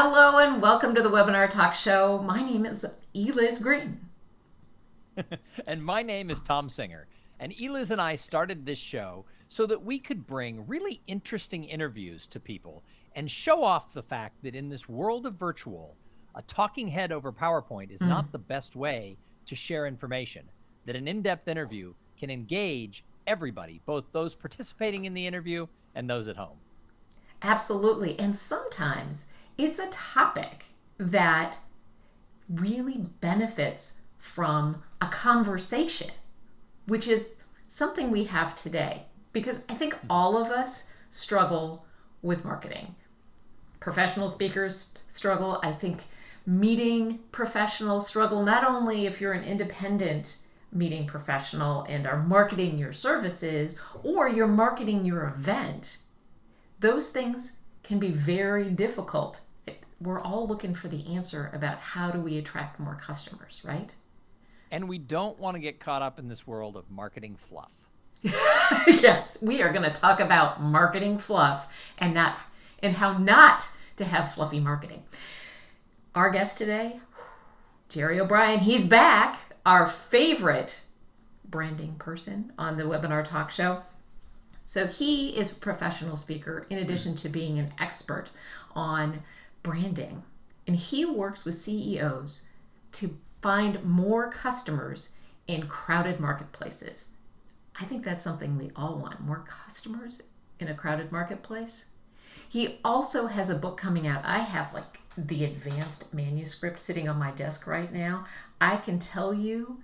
Hello and welcome to the Webinar Talk Show. My name is Eliz Green. And my name is Tom Singer. And Eliz and I started this show so that we could bring really interesting interviews to people and show off the fact that in this world of virtual, a talking head over PowerPoint is not the best way to share information, that an in-depth interview can engage everybody, both those participating in the interview and those at home. Absolutely. And sometimes it's a topic that really benefits from a conversation, which is something we have today. Because I think all of us struggle with marketing. Professional speakers struggle. I think meeting professionals struggle, not only if you're an independent meeting professional and are marketing your services or you're marketing your event. Those things can be very difficult. We're all looking for the answer about how do we attract more customers, right? And we don't want to get caught up in this world of marketing fluff. Yes, we are going to talk about marketing fluff and how not to have fluffy marketing. Our guest today, Gerry O'Brien, he's back, our favorite branding person on the Webinar Talk Show. So he is a professional speaker in addition to being an expert on branding. And he works with CEOs to find more customers in crowded marketplaces. I think that's something we all want, more customers in a crowded marketplace. He also has a book coming out. I have like the advanced manuscript sitting on my desk right now. I can tell you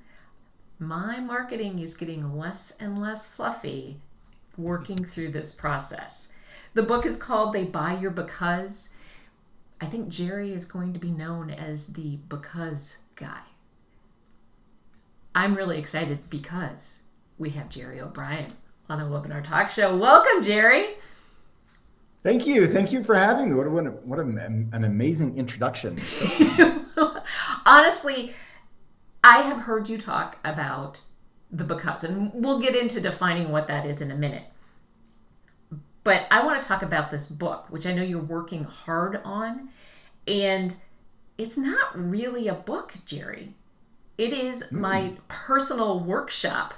my marketing is getting less and less fluffy working through this process. The book is called They Buy Your Because. I think Gerry is going to be known as the because guy. I'm really excited because we have Gerry O'Brien on the Webinar Talk Show. Welcome, Gerry. Thank you. Thank you for having me. What an amazing introduction. Honestly, I have heard you talk about the because, and we'll get into defining what that is in a minute. But I want to talk about this book, which I know you're working hard on. And it's not really a book, Gerry. It is my personal workshop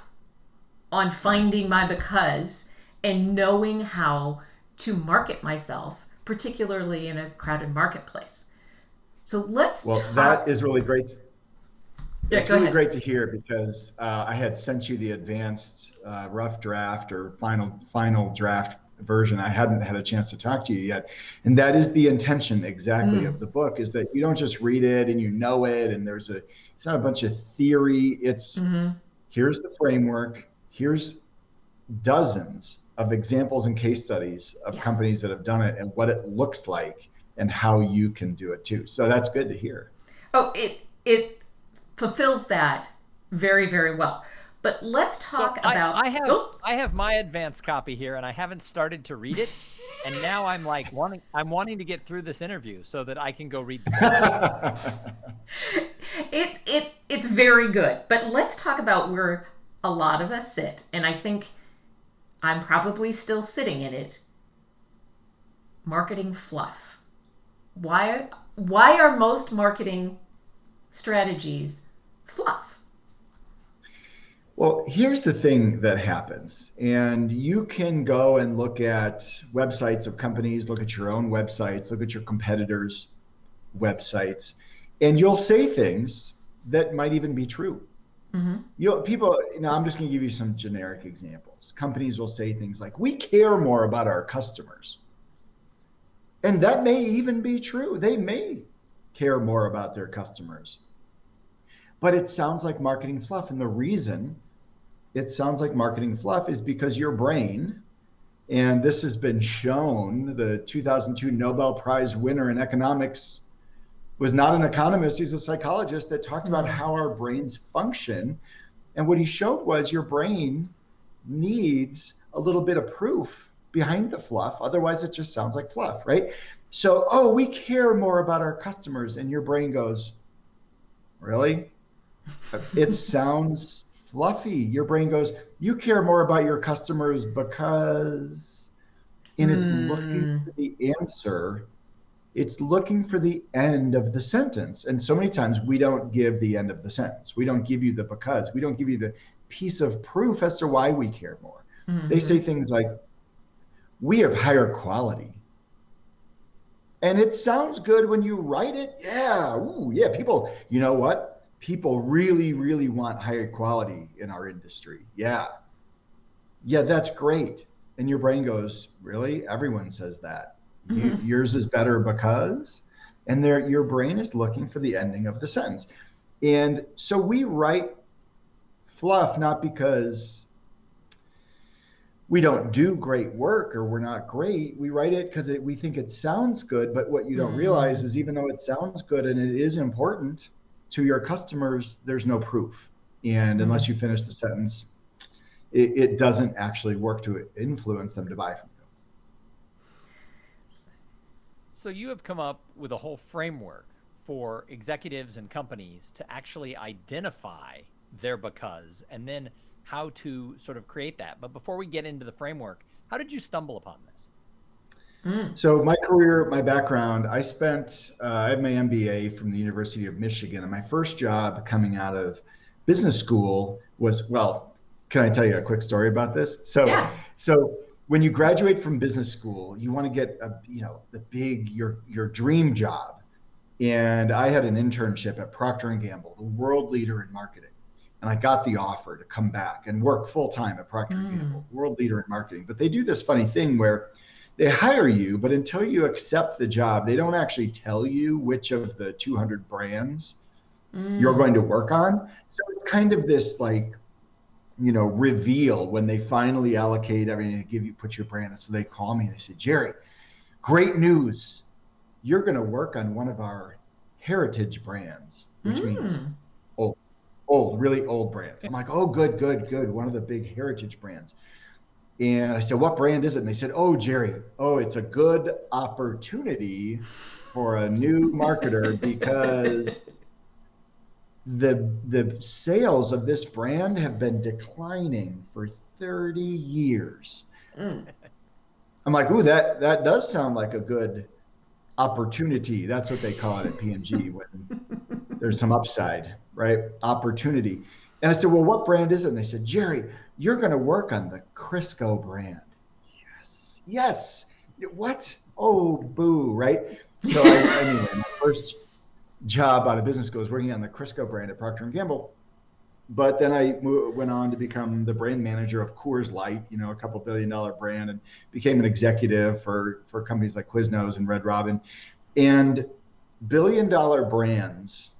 on finding my because and knowing how to market myself, particularly in a crowded marketplace. So let's talk. That is really great. Yeah, it's really great to hear because I had sent you the advanced rough draft or final draft version. I hadn't had a chance to talk to you yet. And that is the intention exactly of the book, is that you don't just read it and you know it and it's not a bunch of theory. It's here's the framework, here's dozens of examples and case studies of companies that have done it and what it looks like and how you can do it too. So that's good to hear. Oh, it fulfills that very, very well. But let's talk about. I have my advanced copy here, and I haven't started to read it. And now I'm like wanting to get through this interview so that I can go read the book. It's very good. But let's talk about where a lot of us sit, and I think I'm probably still sitting in it. Marketing fluff. Why are most marketing strategies fluff? Well, here's the thing that happens, and you can go and look at websites of companies, look at your own websites, look at your competitors' websites, and you'll say things that might even be true. I'm just going to give you some generic examples. Companies will say things like, we care more about our customers. And that may even be true. They may care more about their customers. But it sounds like marketing fluff. And the reason it sounds like marketing fluff is because your brain, and this has been shown, the 2002 Nobel Prize winner in economics was not an economist, he's a psychologist that talked about how our brains function. And what he showed was your brain needs a little bit of proof behind the fluff. Otherwise, it just sounds like fluff, right? So, we care more about our customers. And your brain goes, really? It sounds fluffy. Your brain goes, you care more about your customers because, and it's looking for the answer It's looking for the end of the sentence. And so many times we don't give the end of the sentence. We don't give you the because. We don't give you the piece of proof as to why we care more. They say things like, we have higher quality. And it sounds good when you write it. Yeah. Ooh, yeah. People, you know what? People really, really want higher quality in our industry. Yeah. Yeah, that's great. And your brain goes, really? Everyone says that. Yours is better because, and your brain is looking for the ending of the sentence. And so we write fluff not because we don't do great work or we're not great. We write it because we think it sounds good. But what you don't realize is even though it sounds good and it is important to your customers, there's no proof. And unless you finish the sentence, it doesn't actually work to influence them to buy from you. So you have come up with a whole framework for executives and companies to actually identify their because and then how to sort of create that. But before we get into the framework, how did you stumble upon this? So my career, my background, I had my MBA from the University of Michigan, and my first job coming out of business school was, well, can I tell you a quick story about this? So when you graduate from business school, you want to get your dream job. And I had an internship at Procter & Gamble, the world leader in marketing. And I got the offer to come back and work full time at Procter & Gamble, world leader in marketing. But they do this funny thing where they hire you, but until you accept the job, they don't actually tell you which of the 200 brands you're going to work on. So it's kind of this reveal when they finally allocate everything to put your brand in. So they call me and they say, Gerry, great news. You're going to work on one of our heritage brands, which means really old brand. I'm like, oh, good. One of the big heritage brands. And I said, what brand is it? And they said, oh, Gerry, it's a good opportunity for a new marketer because the sales of this brand have been declining for 30 years. I'm like, ooh, that does sound like a good opportunity. That's what they call it at P&G when there's some upside, right? Opportunity. And I said, well, what brand is it? And they said, Gerry, you're going to work on the Crisco brand. Yes. What? Oh, boo, right? So anyway, my first job out of business school was working on the Crisco brand at Procter & Gamble. But then I went on to become the brand manager of Coors Light, a $2 billion brand, and became an executive for companies like Quiznos and Red Robin. And billion-dollar brands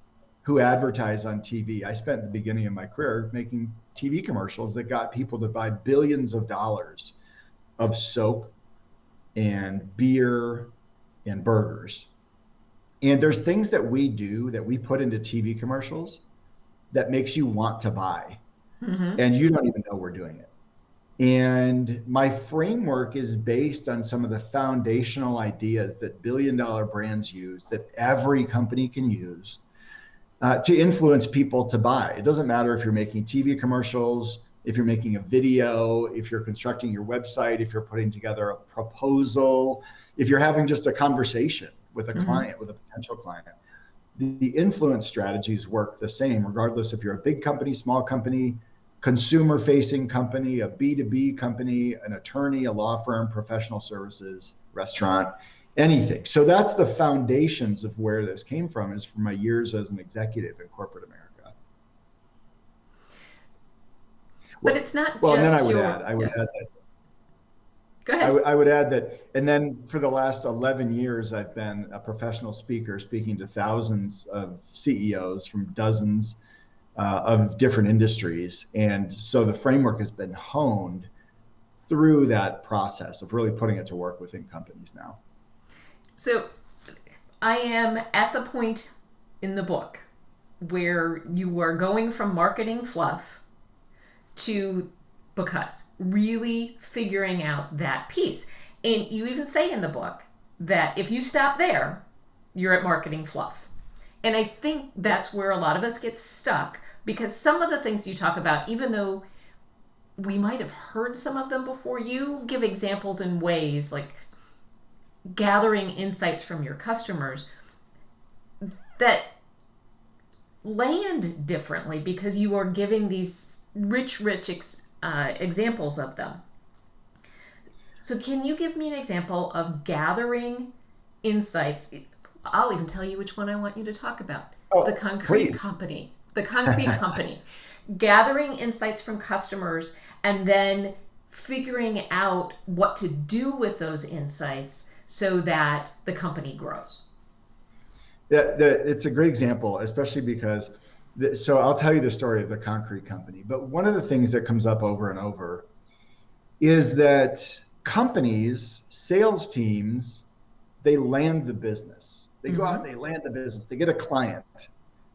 who advertise on TV. I spent the beginning of my career making TV commercials that got people to buy billions of dollars of soap and beer and burgers. And there's things that we do that we put into TV commercials that makes you want to buy. And you don't even know we're doing it. And my framework is based on some of the foundational ideas that billion-dollar brands use, that every company can use to influence people to buy. It doesn't matter if you're making TV commercials, if you're making a video, if you're constructing your website, if you're putting together a proposal, if you're having just a conversation with a client, with a potential client. The influence strategies work the same, regardless if you're a big company, small company, consumer-facing company, a B2B company, an attorney, a law firm, professional services, restaurant, anything. So that's the foundations of where this came from, is from my years as an executive in corporate America. But it's not well, just and then I would add that. Go ahead. I would add that, and then for the last 11 years, I've been a professional speaker speaking to thousands of CEOs from dozens of different industries. And so the framework has been honed through that process of really putting it to work within companies now. So I am at the point in the book where you are going from marketing fluff to because, really figuring out that piece. And you even say in the book that if you stop there, you're at marketing fluff. And I think that's where a lot of us get stuck, because some of the things you talk about, even though we might have heard some of them before, you give examples in ways like gathering insights from your customers that land differently because you are giving these rich examples of them. So can you give me an example of gathering insights? I'll even tell you which one I want you to talk about. The concrete please. company. The concrete company. Gathering insights from customers and then figuring out what to do with those insights so that the company grows. It's a great example, especially because, so I'll tell you the story of the concrete company. But one of the things that comes up over and over is that companies, sales teams, they land the business. They go out and they land the business. They get a client.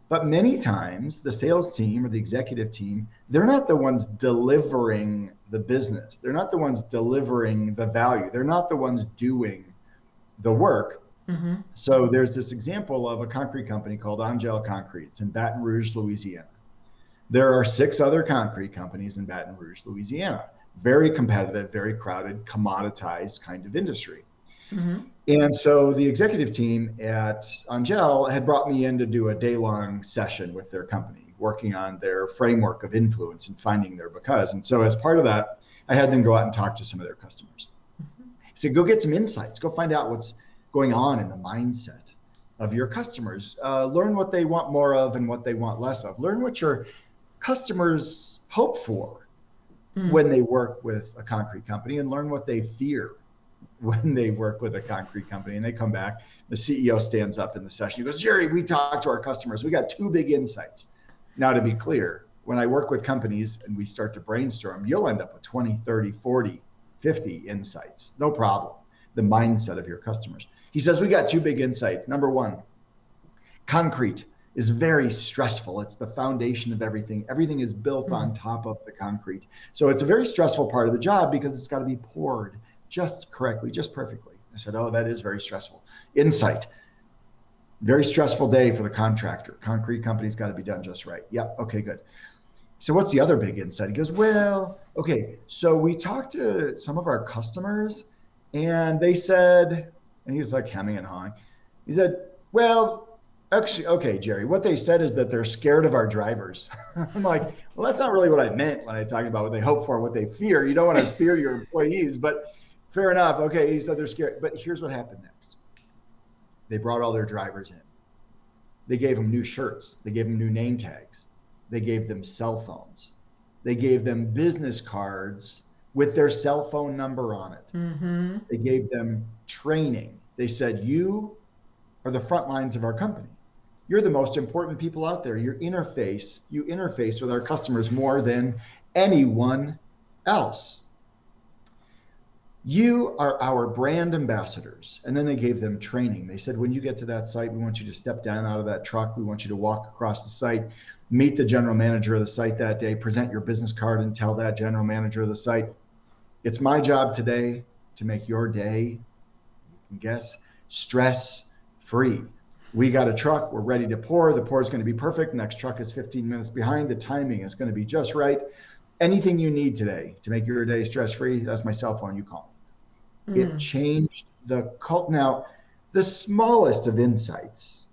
But many times the sales team or the executive team, they're not the ones delivering the business. They're not the ones delivering the value. They're not the ones doing the work. So there's this example of a concrete company called Angel Concrete. It's in Baton Rouge, Louisiana. There are 6 other concrete companies in Baton Rouge, Louisiana. Very competitive, very crowded, commoditized kind of industry. And so the executive team at Angel had brought me in to do a day-long session with their company, working on their framework of influence and finding their because. And so as part of that, I had them go out and talk to some of their customers. So go get some insights, go find out what's going on in the mindset of your customers. Learn what they want more of and what they want less of. Learn what your customers hope for when they work with a concrete company, and learn what they fear when they work with a concrete company. And they come back, the CEO stands up in the session. He goes, Gerry, we talked to our customers. We got 2 big insights. Now, to be clear, when I work with companies and we start to brainstorm, you'll end up with 20, 30, 40, 50 insights. No problem. The mindset of your customers. He says, we got 2 big insights. Number 1, concrete is very stressful. It's the foundation of everything. Everything is built on top of the concrete. So it's a very stressful part of the job because it's got to be poured just correctly, just perfectly. I said, oh, that is very stressful. Insight, very stressful day for the contractor. Concrete company's got to be done just right. Yep, okay, good. So what's the other big insight? He goes, well, okay, so we talked to some of our customers and they said, and he was like hemming and hawing. He said, well, actually, okay, Gerry, what they said is that they're scared of our drivers. I'm like, well, that's not really what I meant when I talked about what they hope for, what they fear. You don't want to fear your employees, but fair enough. Okay, he said they're scared. But here's what happened next. They brought all their drivers in. They gave them new shirts. They gave them new name tags. They gave them cell phones. They gave them business cards with their cell phone number on it. They gave them training. They said, you are the front lines of our company. You're the most important people out there. You interface with our customers more than anyone else. You are our brand ambassadors. And then they gave them training. They said, when you get to that site, we want you to step down out of that truck. We want you to walk across the site, meet the general manager of the site that day, present your business card and tell that general manager of the site, it's my job today to make your day, you can guess, stress-free. We got a truck, we're ready to pour. The pour is going to be perfect. Next truck is 15 minutes behind. The timing is going to be just right. Anything you need today to make your day stress-free, that's my cell phone, you call me. It changed the cult. Now, the smallest of insights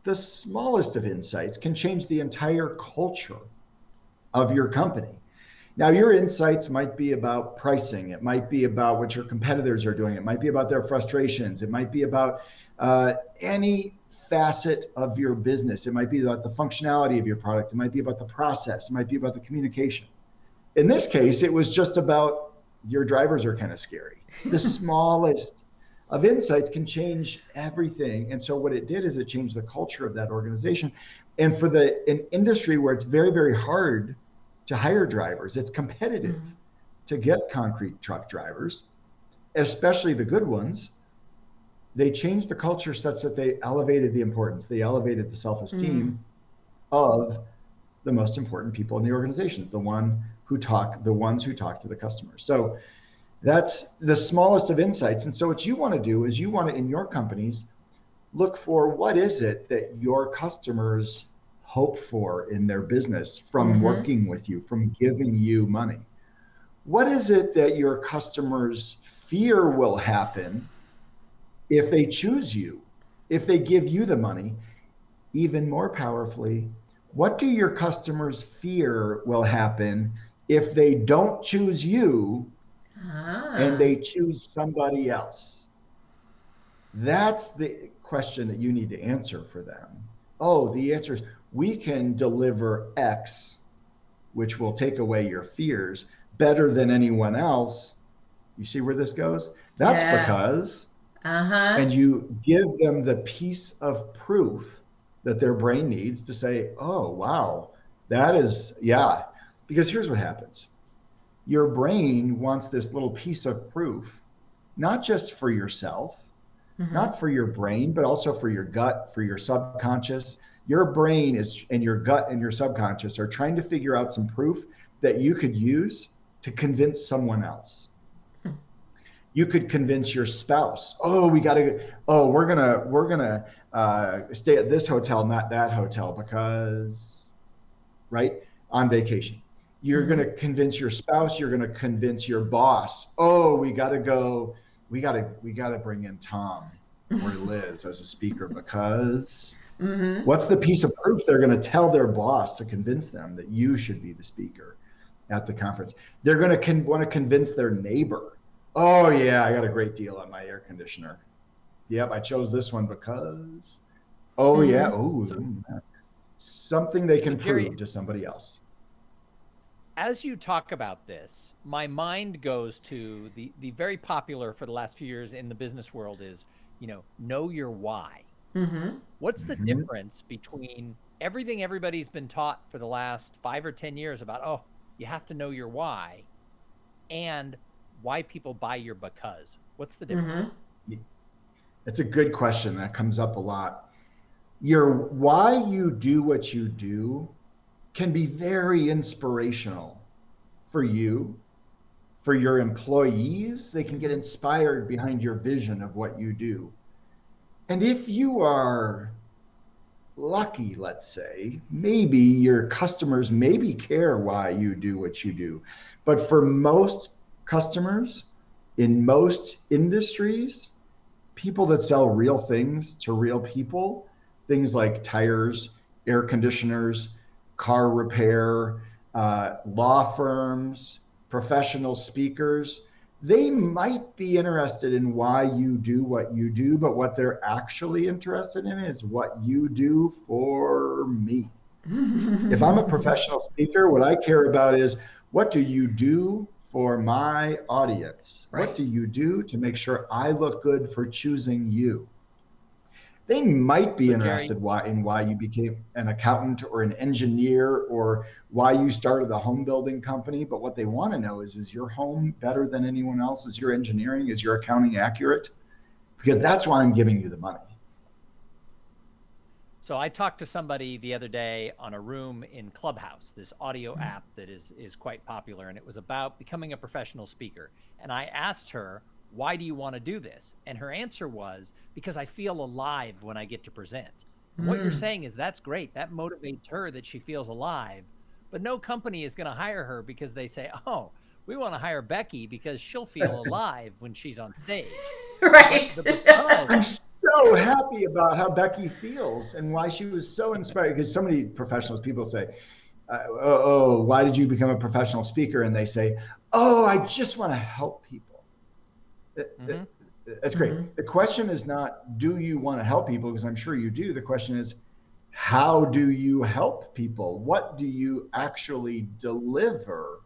can change the entire culture of your company. Now, your insights might be about pricing. It might be about what your competitors are doing. It might be about their frustrations. It might be about any facet of your business. It might be about the functionality of your product. It might be about the process. It might be about the communication. In this case, it was just about your drivers are kind of scary. The smallest of insights can change everything. And so what it did is it changed the culture of that organization. And for an industry where it's very, very hard to hire drivers, it's competitive to get concrete truck drivers, especially the good ones. They changed the culture such that they elevated the importance. They elevated the self-esteem of the most important people in the organizations, the ones who talk to the customers. So that's the smallest of insights. And so what you want to do is you want to, in your companies, look for what is it that your customers hope for in their business from working with you, from giving you money. What is it that your customers fear will happen if they choose you, if they give you the money, even more powerfully, what do your customers fear will happen if they don't choose you and Ah. they choose somebody else? That's the question that you need to answer for them. Oh, the answer is we can deliver X, which will take away your fears better than anyone else. You see where this goes? That's Yeah. because, Uh-huh. and you give them the piece of proof that their brain needs to say, oh, wow, that is, yeah. Because here's what happens, your brain wants this little piece of proof, not just for yourself, Mm-hmm. not for your brain, but also for your gut, for your subconscious. Your brain is, and your gut and your subconscious are trying to figure out some proof that you could use to convince someone else. You could convince your spouse, oh, we got to, oh, we're gonna stay at this hotel, not that hotel, because, right, on vacation. You're going Mm-hmm. to convince your spouse, you're going to convince your boss, oh, we got to go, we got to bring in Tom or Liz as a speaker, because Mm-hmm. what's the piece of proof they're going to tell their boss to convince them that you should be the speaker at the conference? They're going to want to convince their neighbor, oh yeah, I got a great deal on my air conditioner. Yep, I chose this one because, oh yeah, Mm-hmm. oh, So, something they so can Gerry, prove to somebody else. as you talk about this, my mind goes to the very popular for the last few years in the business world is, know your why. Mm-hmm. What's the Mhm. difference between everything everybody's been taught for the last 5 or 10 years about, oh, you have to know your why, and why people buy your because? What's the difference? Mm-hmm. It's a good question that comes up a lot. Your why you do what you do can be very inspirational for you, for your employees. They can get inspired behind your vision of what you do. And if you are lucky, let's say, maybe your customers maybe care why you do what you do. But for most customers in most industries, people that sell real things to real people, things like tires, air conditioners, car repair, law firms, professional speakers, they might be interested in why you do what you do, but what they're actually interested in is what you do for me. If I'm a professional speaker, what I care about is what do you do for my audience? What Right. do you do to make sure I look good for choosing you? They might be So, Gerry, interested in why you became an accountant or an engineer or why you started a home building company. But what they want to know is your home better than anyone else? Is your engineering, is your accounting accurate? Because that's why I'm giving you the money. so I talked to somebody the other day on a room in Clubhouse, this audio app that is quite popular, and it was about becoming a professional speaker. And I asked her, "Why do you want to do this?" And her answer was, "Because I feel alive when I get to present." And what you're Mm. saying is that's great. That motivates her that she feels alive. But no company is going to hire her because they say, "Oh, we want to hire Becky because she'll feel alive when she's on stage." But Right. the because I'm so happy about how Becky feels and why she was so inspired. Because so many professionals, people say, why did you become a professional speaker? And they say, oh, I just want to help people. Mhm. That's Mm-hmm. great. The question is not, do you want to help people? Because I'm sure you do. The question is, how do you help people? What do you actually deliver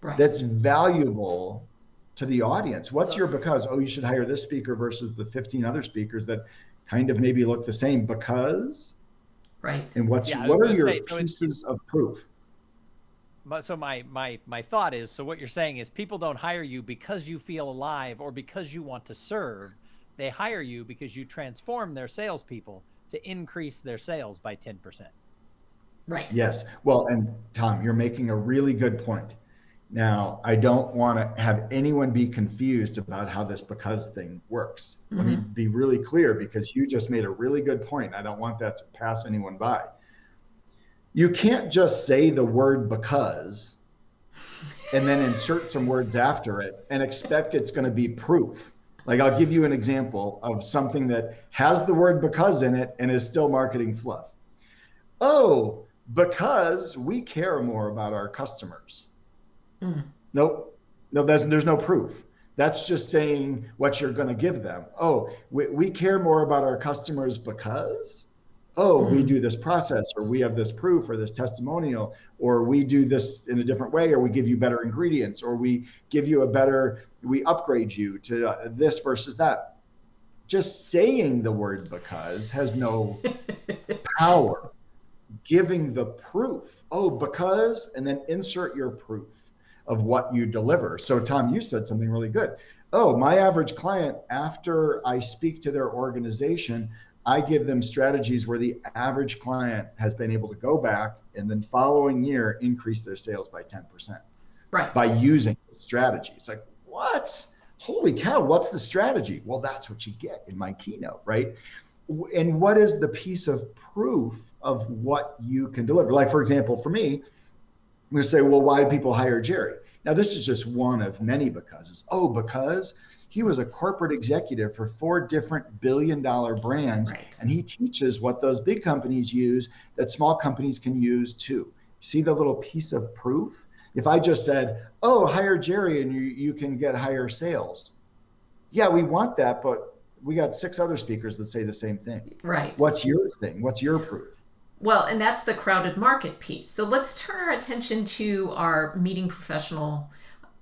Right. that's valuable to the audience? What's So your because? Oh, you should hire this speaker versus the 15 other speakers that kind of maybe look the same because, Right. and yeah, I was what are going to say, your so it's pieces of proof? so my thought is, so what you're saying is people don't hire you because you feel alive or because you want to serve. They hire you because you transform their salespeople to increase their sales by 10%. Right. Yes. Well, and Tom, you're making a really good point. Now, I don't want to have anyone be confused about how this because thing works. Let me Mm-hmm. be really clear because you just made a really good point. I don't want that to pass anyone by. You can't just say the word because and then insert some words after it and expect it's going to be proof. Like I'll give you an example of something that has the word because in it and is still marketing fluff. Oh, because we care more about our customers. Nope. No, there's no proof. That's just saying what you're going to give them. Oh, we care more about our customers because, oh, we do this process, or we have this proof or this testimonial, or we do this in a different way, or we give you better ingredients, or we give you we upgrade you to this versus that. Just saying the word because has no power. Giving the proof. Oh, because, and then insert your proof of what you deliver. So Tom, you said something really good. Oh, my average client, after I speak to their organization, I give them strategies where the average client has been able to go back and then following year increase their sales by 10%. Right. By using the strategy. It's like, what? Holy cow, what's the strategy? Well, that's what you get in my keynote, right? And what is the piece of proof of what you can deliver? Like, for example, for me, we say, well, why do people hire Gerry? Now, this is just one of many becauses. Oh, because he was a corporate executive for 4 different billion-dollar brands, right. And he teaches what those big companies use that small companies can use too. See the little piece of proof? If I just said, oh, hire Gerry and you can get higher sales. Yeah, we want that, but we got 6 other speakers that say the same thing. Right. What's your thing? What's your proof? Well, and that's the crowded market piece. So let's turn our attention to our meeting professional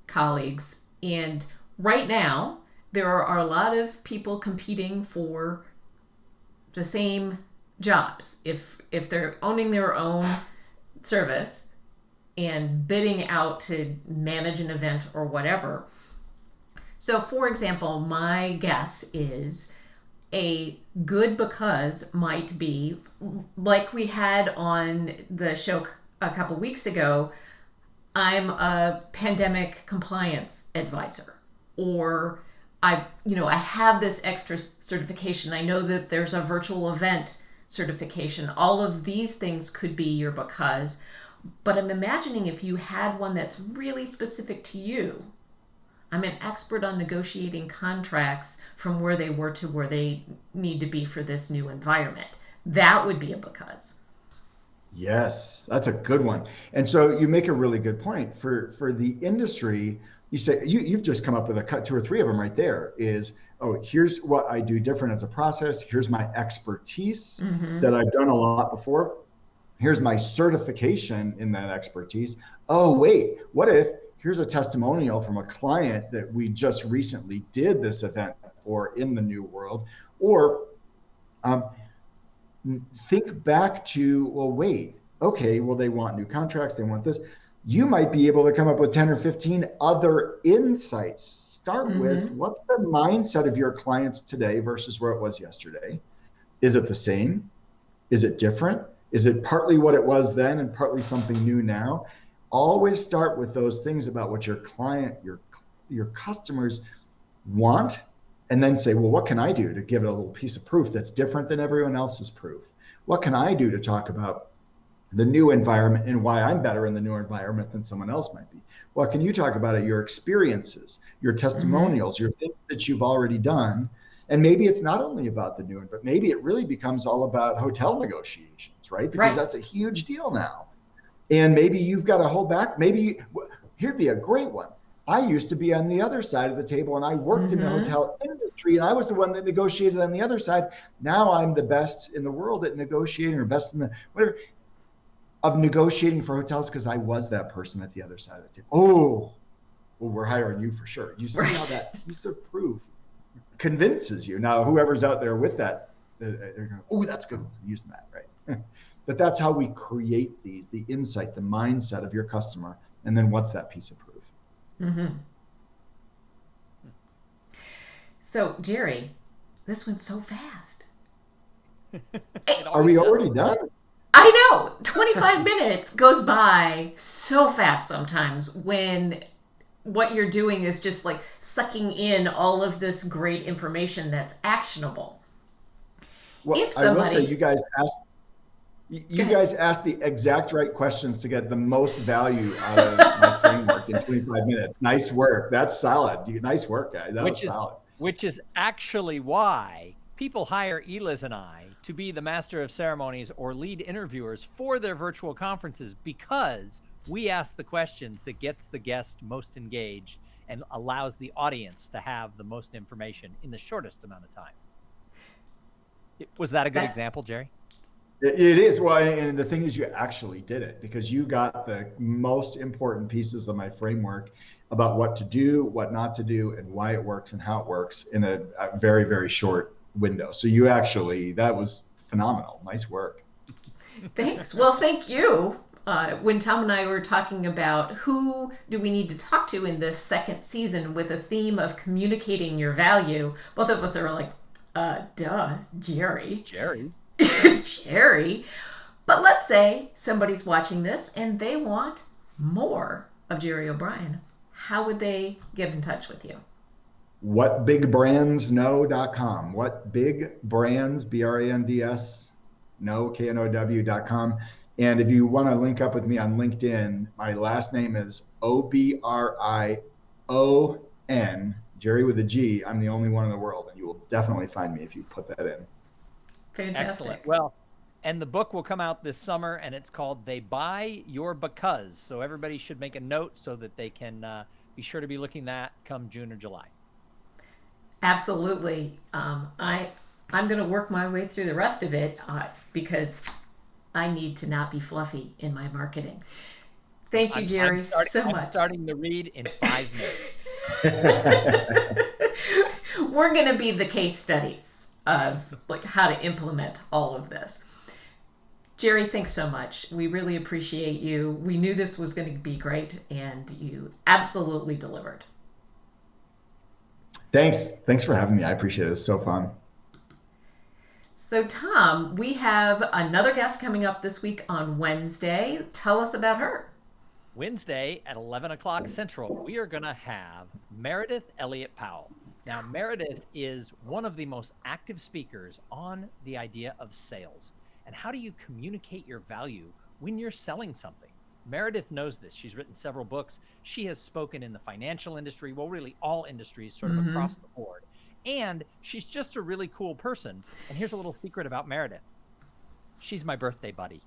colleagues. And right now, there are a lot of people competing for the same jobs. If they're owning their own service and bidding out to manage an event or whatever. So, for example, my guess is a good because might be like we had on the show a couple weeks ago. I'm a pandemic compliance advisor, or I have this extra certification. I know that there's a virtual event certification. All of these things could be your because, but I'm imagining if you had one that's really specific to you. I'm an expert on negotiating contracts from where they were to where they need to be for this new environment. That would be a because. Yes, that's a good one. And so you make a really good point for the industry. You say you've just come up with a cut, 2 or 3 of them right there is, oh, here's what I do different as a process. Here's my expertise that I've done a lot before. Here's my certification in that expertise. Oh, wait, what if here's a testimonial from a client that we just recently did this event for in the new world. Or think back to, well, wait, okay, well, they want new contracts, they want this. You might be able to come up with 10 or 15 other insights. Start with what's the mindset of your clients today versus where it was yesterday? Is it the same? Is it different? Is it partly what it was then and partly something new now? Always start with those things about what your client, your customers want, and then say, well, what can I do to give it a little piece of proof that's different than everyone else's proof? What can I do to talk about the new environment and why I'm better in the new environment than someone else might be? What can you talk about? Your experiences, your testimonials, your things that you've already done. And maybe it's not only about the new one, but maybe it really becomes all about hotel negotiations, right? Because that's a huge deal now. And maybe you've got to hold back. Here'd be a great one. I used to be on the other side of the table and I worked in the hotel industry and I was the one that negotiated on the other side. Now I'm the best in the world at negotiating, or best in the whatever of negotiating for hotels because I was that person at the other side of the table. Oh, well, we're hiring you for sure. You see how that piece of proof convinces you. Now, whoever's out there with that, they're going, oh, that's good. I'm using that, right? But that's how we create the insight, the mindset of your customer. And then what's that piece of proof? So, Gerry, this went so fast. Are we already done? I know. 25 minutes goes by so fast sometimes when what you're doing is just like sucking in all of this great information that's actionable. Well, I will say you guys asked the exact right questions to get the most value out of my framework in 25 minutes. Nice work. That's solid. Nice work, guys. That was solid. which is actually why people hire Eliz and I to be the master of ceremonies or lead interviewers for their virtual conferences, because we ask the questions that gets the guest most engaged and allows the audience to have the most information in the shortest amount of time. Was that a good example, Gerry? It is. Well, and the thing is, you actually did it, because you got the most important pieces of my framework about what to do, what not to do, and why it works and how it works in a very, very short window. So you actually, that was phenomenal. Nice work. Thanks. Well, thank you. When Tom and I were talking about who do we need to talk to in this second season with a theme of communicating your value, both of us are like, Gerry. Gerry. But let's say somebody's watching this and they want more of Gerry O'Brien. How would they get in touch with you? Whatbigbrands.com. Whatbigbrands, BRANDS, no, KNOW.com. And if you want to link up with me on LinkedIn, my last name is Obrion, Gerry with a G. I'm the only one in the world, and you will definitely find me if you put that in. Fantastic. Excellent. Well, and the book will come out this summer, and it's called They Buy Your Because. So everybody should make a note so that they can be sure to be looking at come June or July. Absolutely. I'm going to work my way through the rest of it because I need to not be fluffy in my marketing. Thank you, Gerry, so much. I'm starting to read in 5 minutes. We're going to be the case studies of like how to implement all of this. Gerry, thanks so much. We really appreciate you. We knew this was going to be great, and you absolutely delivered. Thanks for having me. I appreciate it. It's so fun. So, Tom, we have another guest coming up this week on Wednesday. Tell us about her. Wednesday at 11 o'clock Central, we are going to have Meredith Elliott Powell. Now, Meredith is one of the most active speakers on the idea of sales. And how do you communicate your value when you're selling something? Meredith knows this. She's written several books. She has spoken in the financial industry, well, really all industries, sort of across the board. And she's just a really cool person. And here's a little secret about Meredith. She's my birthday buddy.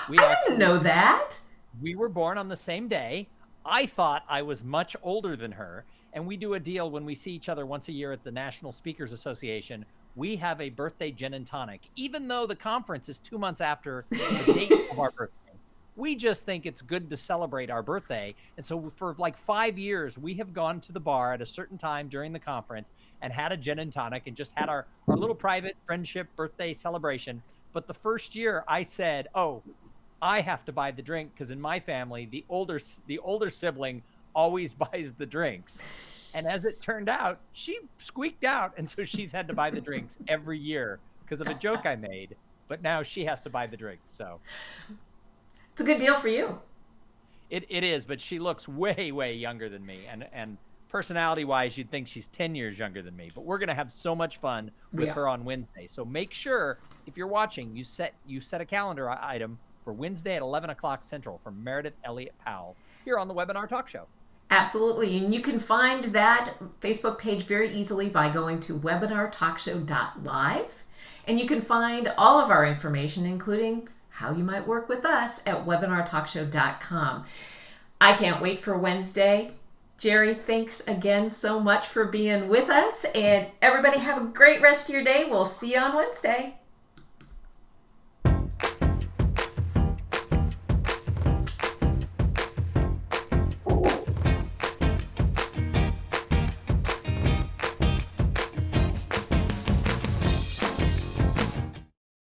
I didn't know that. We were born on the same day. I thought I was much older than her. And we do a deal when we see each other once a year at the National Speakers Association. We have a birthday gin and tonic, even though the conference is 2 months after the date of our birthday. We just think it's good to celebrate our birthday. And so for like 5 years, we have gone to the bar at a certain time during the conference and had a gin and tonic and just had our little private friendship birthday celebration. But the first year I said, oh, I have to buy the drink because in my family, the older sibling always buys the drinks. And as it turned out, she squeaked out. And so she's had to buy the drinks every year because of a joke I made. But now she has to buy the drinks. So it's a good deal for you. It is, but she looks way, way younger than me. And personality-wise, you'd think she's 10 years younger than me. But we're going to have so much fun with her on Wednesday. So make sure, if you're watching, you set a calendar item for Wednesday at 11 o'clock Central from Meredith Elliott Powell here on the Webinar Talk Show. Absolutely. And you can find that Facebook page very easily by going to webinartalkshow.live. And you can find all of our information, including how you might work with us, at webinartalkshow.com. I can't wait for Wednesday. Gerry, thanks again so much for being with us. And everybody have a great rest of your day. We'll see you on Wednesday.